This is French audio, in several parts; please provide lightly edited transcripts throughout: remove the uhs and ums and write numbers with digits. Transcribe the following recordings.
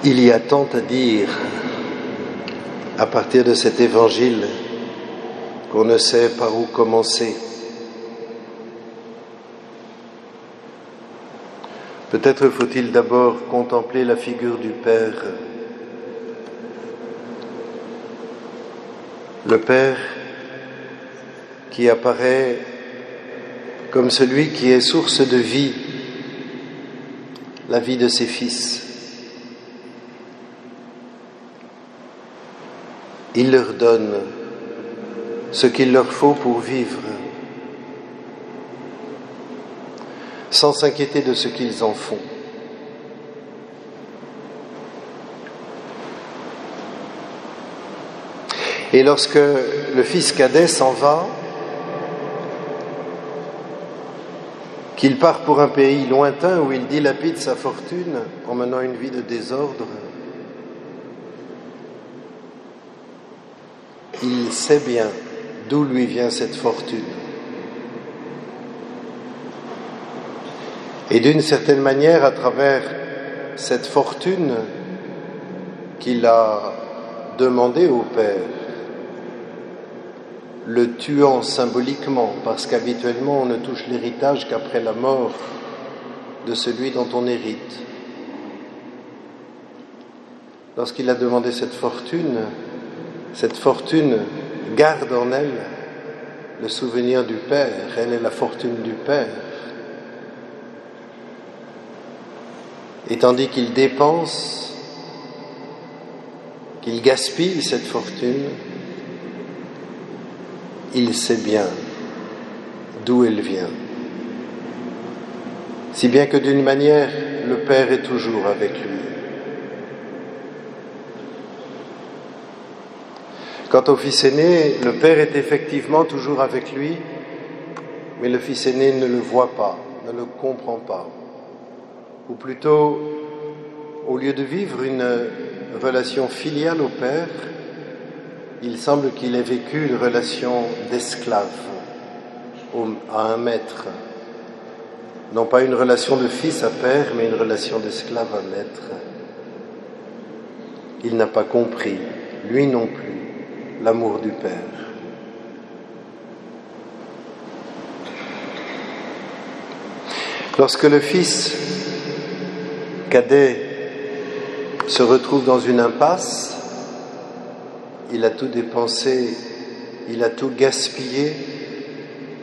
Il y a tant à dire à partir de cet évangile qu'on ne sait par où commencer. Peut-être faut-il d'abord contempler la figure du Père. Le Père qui apparaît comme celui qui est source de vie, la vie de ses fils. Il leur donne ce qu'il leur faut pour vivre, sans s'inquiéter de ce qu'ils en font. Et lorsque le fils cadet s'en va, qu'il part pour un pays lointain où il dilapide sa fortune en menant une vie de désordre, il sait bien d'où lui vient cette fortune. Et d'une certaine manière, à travers cette fortune qu'il a demandée au Père, le tuant symboliquement, parce qu'habituellement on ne touche l'héritage qu'après la mort de celui dont on hérite. Lorsqu'il a demandé cette fortune garde en elle le souvenir du Père, elle est la fortune du Père. Et tandis qu'il dépense, qu'il gaspille cette fortune, il sait bien d'où elle vient. Si bien que d'une manière, le Père est toujours avec lui. Quant au fils aîné, le Père est effectivement toujours avec lui, mais le fils aîné ne le voit pas, ne le comprend pas. Ou plutôt, au lieu de vivre une relation filiale au Père, il semble qu'il ait vécu une relation d'esclave à un maître. Non pas une relation de fils à père, mais une relation d'esclave à maître. Il n'a pas compris, lui non plus, l'amour du Père. Lorsque le fils cadet se retrouve dans une impasse, il a tout dépensé, il a tout gaspillé,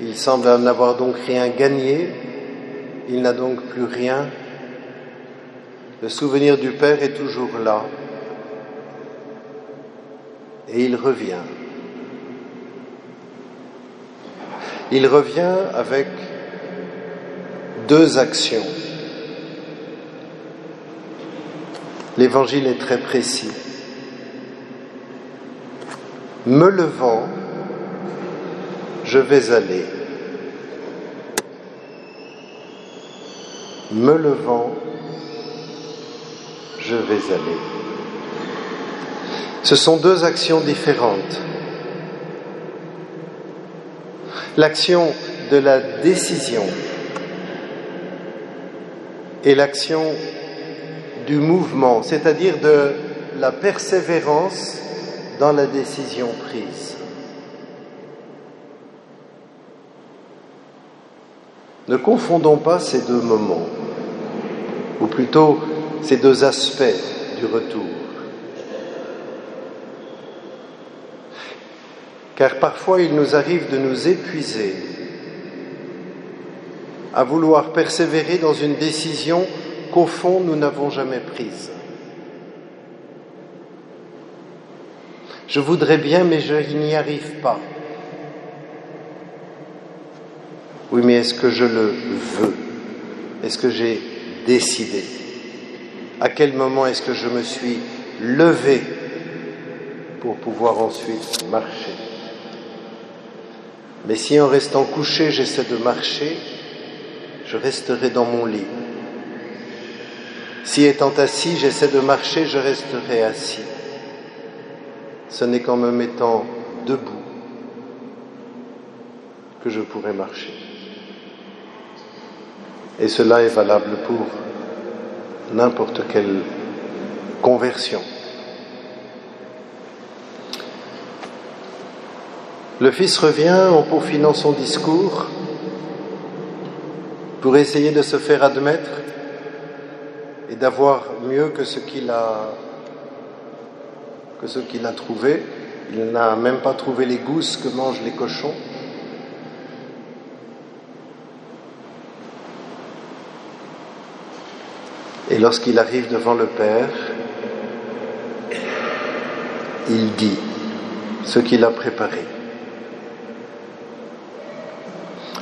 il semble n'avoir donc rien gagné, il n'a donc plus rien. Le souvenir du Père est toujours là et il revient. Il revient avec deux actions. L'Évangile est très précis. Me levant, je vais aller. Me levant, je vais aller. Ce sont deux actions différentes. L'action de la décision et l'action du mouvement, c'est-à-dire de la persévérance dans la décision prise. Ne confondons pas ces deux moments, ou plutôt ces deux aspects du retour. Car parfois il nous arrive de nous épuiser à vouloir persévérer dans une décision qu'au fond nous n'avons jamais prise. Je voudrais bien, mais je n'y arrive pas. Oui, mais est-ce que je le veux? Est-ce que j'ai décidé? À quel moment est-ce que je me suis levé pour pouvoir ensuite marcher? Mais si en restant couché, j'essaie de marcher, je resterai dans mon lit. Si étant assis, j'essaie de marcher, je resterai assis. Ce n'est qu'en me mettant debout que je pourrai marcher. Et cela est valable pour n'importe quelle conversion. Le fils revient en peaufinant son discours pour essayer de se faire admettre et d'avoir mieux que ce qu'il a trouvé. Il n'a même pas trouvé les gousses que mangent les cochons. Et lorsqu'il arrive devant le Père, il dit ce qu'il a préparé.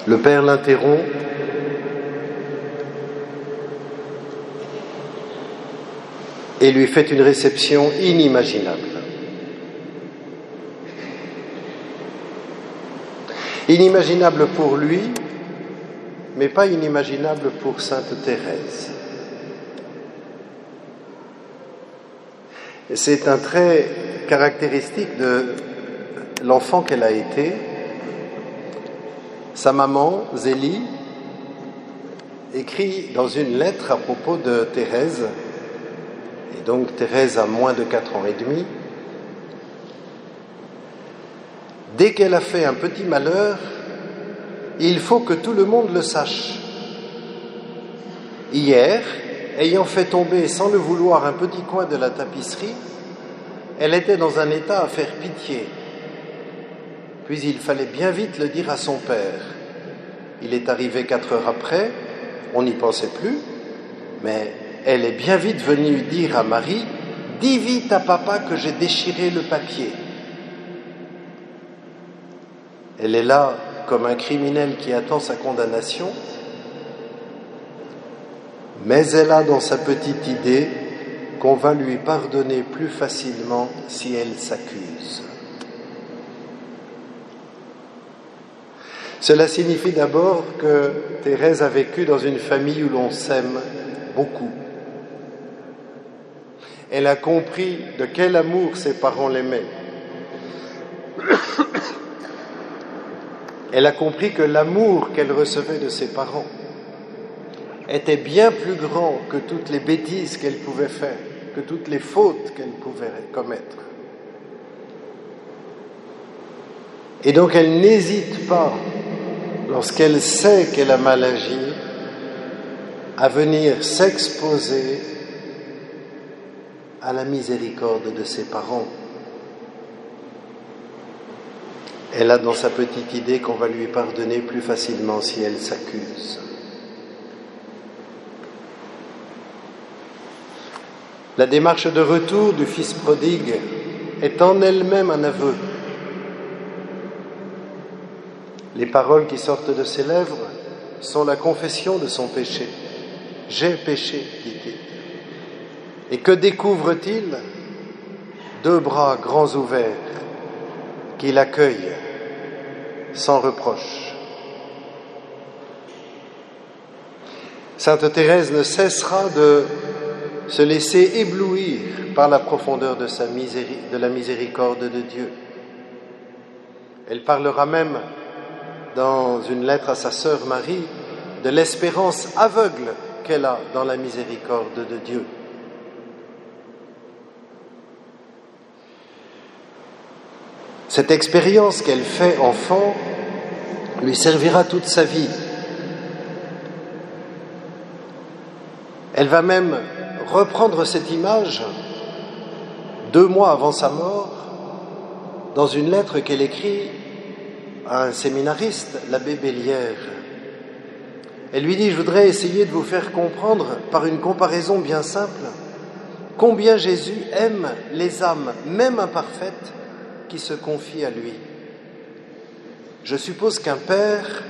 Le Père l'interrompt et lui fait une réception inimaginable. Inimaginable pour lui, mais pas inimaginable pour Sainte Thérèse. C'est un trait caractéristique de l'enfant qu'elle a été. Sa maman, Zélie, écrit dans une lettre à propos de Thérèse, et donc Thérèse a moins de 4 ans et demi. Dès qu'elle a fait un petit malheur, il faut que tout le monde le sache. Hier, ayant fait tomber sans le vouloir un petit coin de la tapisserie, elle était dans un état à faire pitié. Puis il fallait bien vite le dire à son père. Il est arrivé 4 heures après, on n'y pensait plus, mais elle est bien vite venue dire à Marie « Dis vite à papa que j'ai déchiré le papier ». Elle est là comme un criminel qui attend sa condamnation, mais elle a dans sa petite idée qu'on va lui pardonner plus facilement si elle s'accuse. Cela signifie d'abord que Thérèse a vécu dans une famille où l'on s'aime beaucoup. Elle a compris de quel amour ses parents l'aimaient. Elle a compris que l'amour qu'elle recevait de ses parents était bien plus grand que toutes les bêtises qu'elle pouvait faire, que toutes les fautes qu'elle pouvait commettre. Et donc elle n'hésite pas, lorsqu'elle sait qu'elle a mal agi, à venir s'exposer à la miséricorde de ses parents. Elle a dans sa petite idée qu'on va lui pardonner plus facilement si elle s'accuse. La démarche de retour du fils prodigue est en elle-même un aveu. Les paroles qui sortent de ses lèvres sont la confession de son péché. « J'ai péché », dit-il. Et que découvre-t-il ? 2 bras grands ouverts qui l'accueillent sans reproche. Sainte Thérèse ne cessera de se laisser éblouir par la profondeur de la miséricorde de Dieu. Elle parlera même, dans une lettre à sa sœur Marie, de l'espérance aveugle qu'elle a dans la miséricorde de Dieu. Cette expérience qu'elle fait enfant lui servira toute sa vie. Elle va même reprendre cette image 2 mois avant sa mort dans une lettre qu'elle écrit à un séminariste, l'abbé Bellière. Elle lui dit « Je voudrais essayer de vous faire comprendre par une comparaison bien simple combien Jésus aime les âmes, même imparfaites, qui se confient à lui. Je suppose qu'un père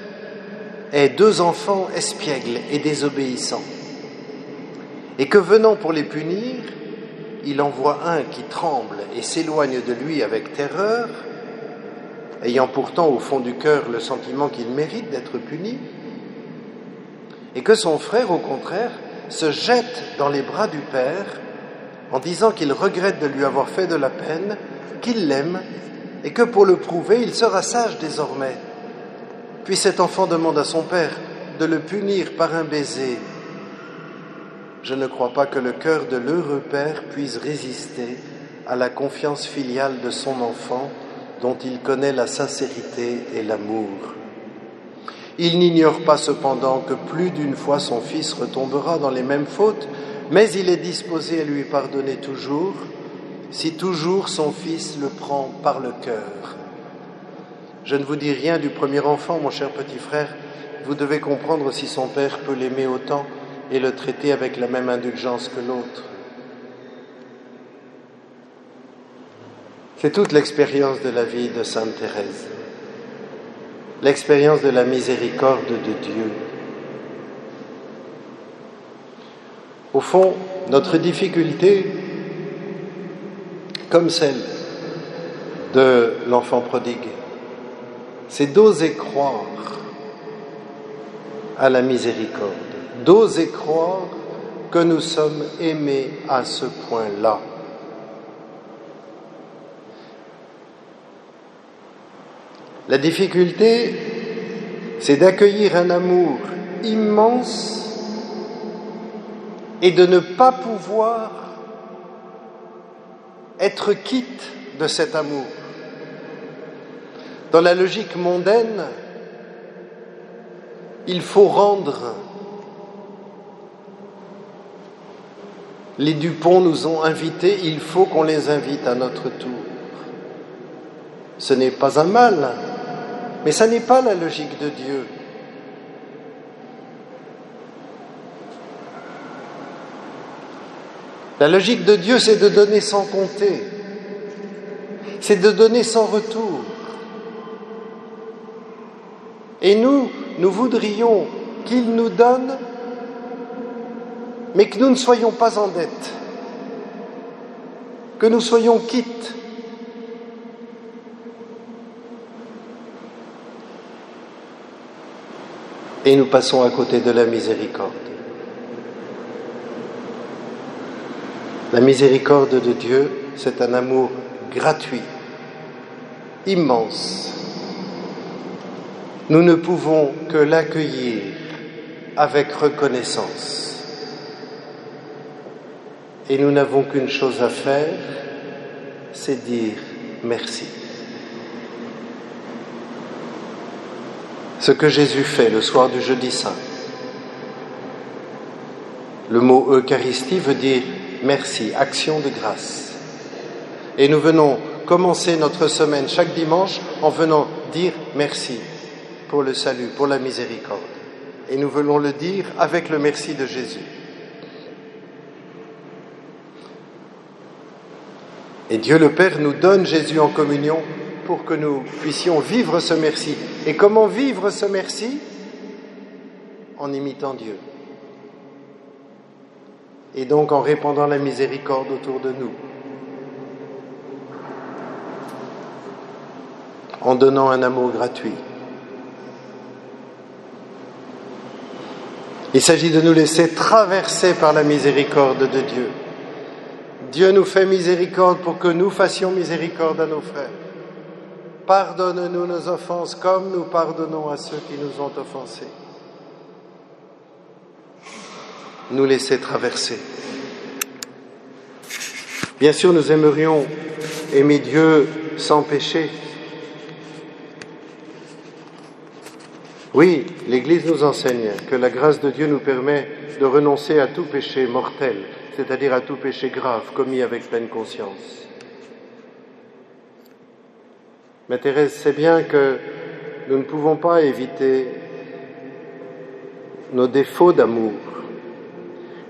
ait 2 enfants espiègles et désobéissants, et que venant pour les punir, il en voit un qui tremble et s'éloigne de lui avec terreur, ayant pourtant au fond du cœur le sentiment qu'il mérite d'être puni, et que son frère, au contraire, se jette dans les bras du père en disant qu'il regrette de lui avoir fait de la peine, qu'il l'aime et que pour le prouver, il sera sage désormais. Puis cet enfant demande à son père de le punir par un baiser. je ne crois pas que le cœur de l'heureux père puisse résister à la confiance filiale de son enfant dont il connaît la sincérité et l'amour. Il n'ignore pas cependant que plus d'une fois son fils retombera dans les mêmes fautes, mais il est disposé à lui pardonner toujours, si toujours son fils le prend par le cœur. Je ne vous dis rien du premier enfant, mon cher petit frère, vous devez comprendre si son père peut l'aimer autant et le traiter avec la même indulgence que l'autre. C'est toute l'expérience de la vie de Sainte Thérèse, l'expérience de la miséricorde de Dieu. Au fond, notre difficulté, comme celle de l'enfant prodigue, c'est d'oser croire à la miséricorde, d'oser croire que nous sommes aimés à ce point-là. La difficulté, c'est d'accueillir un amour immense et de ne pas pouvoir être quitte de cet amour. Dans la logique mondaine, il faut rendre. Les Dupont nous ont invités, il faut qu'on les invite à notre tour. Ce n'est pas un mal, mais ça n'est pas la logique de Dieu. La logique de Dieu, c'est de donner sans compter, c'est de donner sans retour. Et nous voudrions qu'il nous donne, mais que nous ne soyons pas en dette, que nous soyons quittes. Et nous passons à côté de la miséricorde. La miséricorde de Dieu, c'est un amour gratuit, immense. Nous ne pouvons que l'accueillir avec reconnaissance. Et nous n'avons qu'une chose à faire, c'est dire merci. Ce que Jésus fait le soir du Jeudi Saint. Le mot Eucharistie veut dire merci, action de grâce. Et nous venons commencer notre semaine chaque dimanche en venant dire merci pour le salut, pour la miséricorde. Et nous voulons le dire avec le merci de Jésus. Et Dieu le Père nous donne Jésus en communion pour que nous puissions vivre ce merci. Et comment vivre ce merci? En imitant Dieu. Et donc en répandant la miséricorde autour de nous. En donnant un amour gratuit. Il s'agit de nous laisser traverser par la miséricorde de Dieu. Dieu nous fait miséricorde pour que nous fassions miséricorde à nos frères. Pardonne-nous nos offenses comme nous pardonnons à ceux qui nous ont offensés. Nous laisser traverser. Bien sûr, nous aimerions aimer Dieu sans péché. Oui, l'Église nous enseigne que la grâce de Dieu nous permet de renoncer à tout péché mortel, c'est-à-dire à tout péché grave commis avec pleine conscience. Mais Thérèse sait bien que nous ne pouvons pas éviter nos défauts d'amour.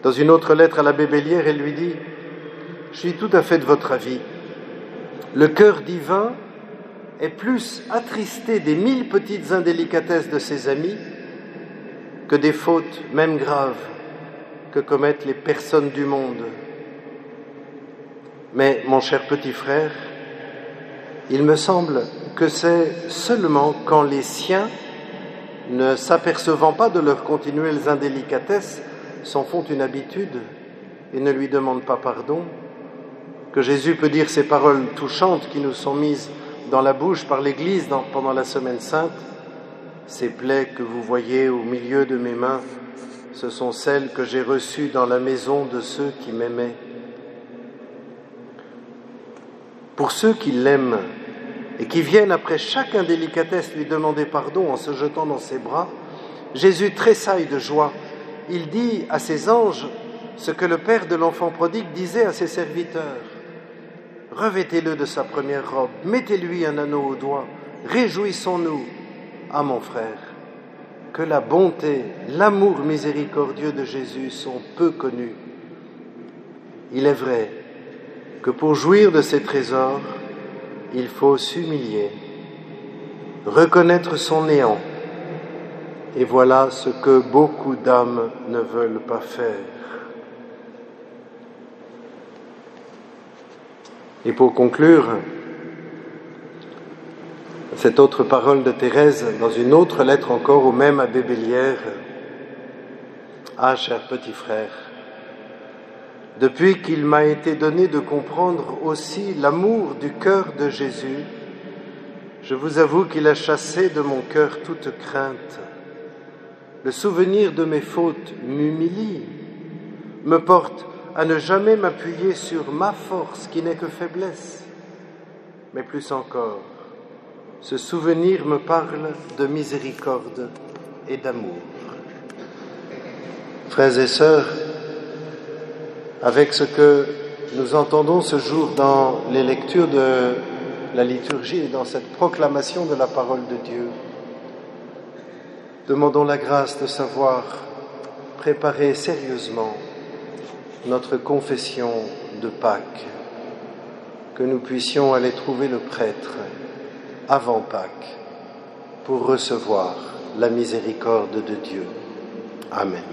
Dans une autre lettre à l'abbé Bellière, elle lui dit « Je suis tout à fait de votre avis. Le cœur divin est plus attristé des 1000 petites indélicatesses de ses amis que des fautes, même graves, que commettent les personnes du monde. Mais, mon cher petit frère, il me semble que c'est seulement quand les siens, ne s'apercevant pas de leurs continuelles indélicatesses, s'en font une habitude et ne lui demandent pas pardon, que Jésus peut dire ces paroles touchantes qui nous sont mises dans la bouche par l'Église pendant la Semaine Sainte. Ces plaies que vous voyez au milieu de mes mains ce sont celles que j'ai reçues dans la maison de ceux qui m'aimaient. Pour ceux qui l'aiment et qui viennent après chaque indélicatesse lui demander pardon en se jetant dans ses bras, Jésus tressaille de joie. Il dit à ses anges ce que le père de l'enfant prodigue disait à ses serviteurs. « Revêtez-le de sa première robe, mettez-lui un anneau au doigt, réjouissons-nous. Ah mon frère, que la bonté, l'amour miséricordieux de Jésus sont peu connus. Il est vrai que pour jouir de ces trésors, il faut s'humilier, reconnaître son néant. Et voilà ce que beaucoup d'âmes ne veulent pas faire. » Et pour conclure, cette autre parole de Thérèse, dans une autre lettre encore au même abbé Bellière. « Ah, cher petit frère, depuis qu'il m'a été donné de comprendre aussi l'amour du cœur de Jésus, je vous avoue qu'il a chassé de mon cœur toute crainte. Le souvenir de mes fautes m'humilie, me porte à ne jamais m'appuyer sur ma force qui n'est que faiblesse. Mais plus encore, ce souvenir me parle de miséricorde et d'amour. » Frères et sœurs, avec ce que nous entendons ce jour dans les lectures de la liturgie et dans cette proclamation de la parole de Dieu, demandons la grâce de savoir préparer sérieusement notre confession de Pâques, que nous puissions aller trouver le prêtre avant Pâques pour recevoir la miséricorde de Dieu. Amen.